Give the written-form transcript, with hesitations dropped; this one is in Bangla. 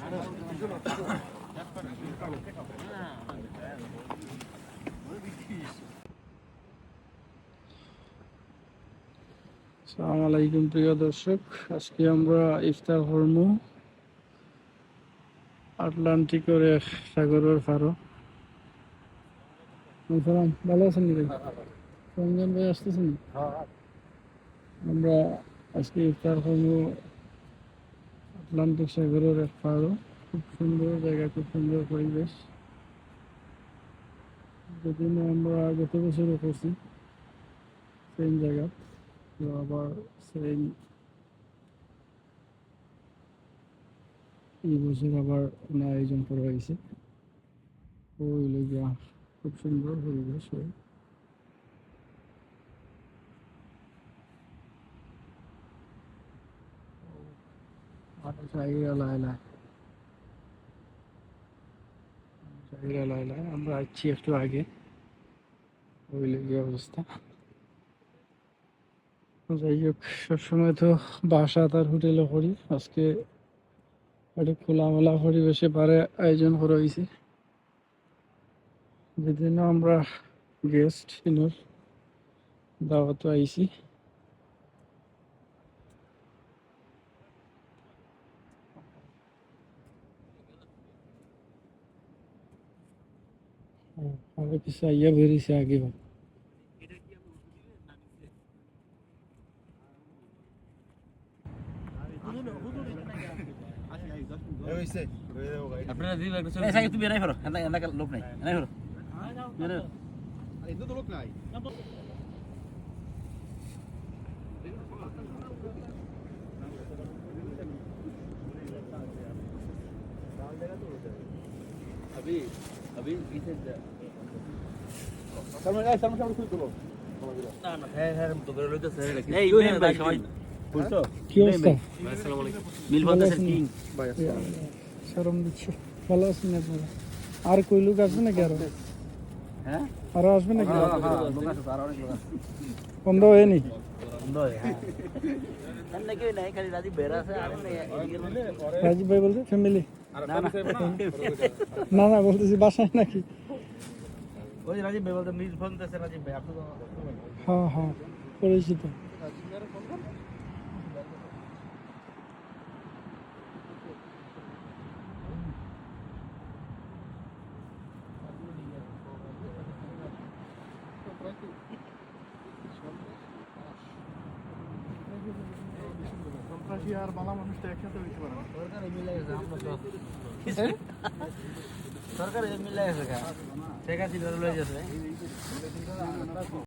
আসসালামু আলাইকুম প্রিয় দর্শক, আজকে আমরা ইফতার করব আটলান্টিকের এক সাগরের পাড়ে। সালাম, ভালো আছেন ভাই? রমজান ভাই আসতেছেন? আমরা আজকে ইফতার করব আটলান্টিক সাগরের এক পাড়ে। খুব সুন্দর জায়গা, খুব সুন্দর পরিবেশ। যেদিন আমরা গত বছরও করছি সেম জায়গা, তো আবার সেম এই বছর আবার আয়োজন করা হয়েছে। ওই লেগা খুব সুন্দর পরিবেশ। আমরা আসছি একটু আগে, ওই লেগে অবস্থা। যাই হোক, সবসময় তো বাসা তার হোটেলে করি, আজকে একটু খোলামেলা পরিবেশে পারে আয়োজন করা হয়েছে। যেদিন আমরা গেস্ট দাওয়াত আইছি। আগে কিছু আইয়া বেরিয়েছে আগে। আপনারা দিন লাগবে এই সাইকে তুমি এনাই ফেরো এনাকা লোক নাই এনাই ফেরো বেরো এই তো লোক নাই अभी अभी पीछे सामने খুব দূর না না হ্যাঁ হ্যাঁ তো বের লইতে স্যার এই মেন ভাই সবাই বুঝছো কি অবস্থা? আসসালামু আলাইকুম মিল বলতেছেন কিং ভাই শরম দিচ্ছে। ভালো আছেন আপনারা? আর কই লোক আসবে নাকি আরো? হ্যাঁ আরো আসবে নাকি? হ্যাঁ লোক আছে আর অনেক লোক আছে বন্ধ হয়নি? বন্ধ হয় হ্যাঁ এন্ড কেউ নাই খালি রাজীব বেরা আছে আর এদিকে রাজীব ভাই বলতে ফ্যামিলি? না না না, বলতেছি বাসায় নাকি? ওই রাজীব ভাই বলতে মিল ফোনতেছে রাজীব ভাই আপনি হ্যাঁ হ্যাঁ, পরিচিত। সন্ত্রাসী আর বালা মানুষটা একসাথে হইতে পারে না। সরকার মিলাই আছে আমরা সব সরকার মিলাই আছে শেখ হাসিনা লয়ে যাচ্ছে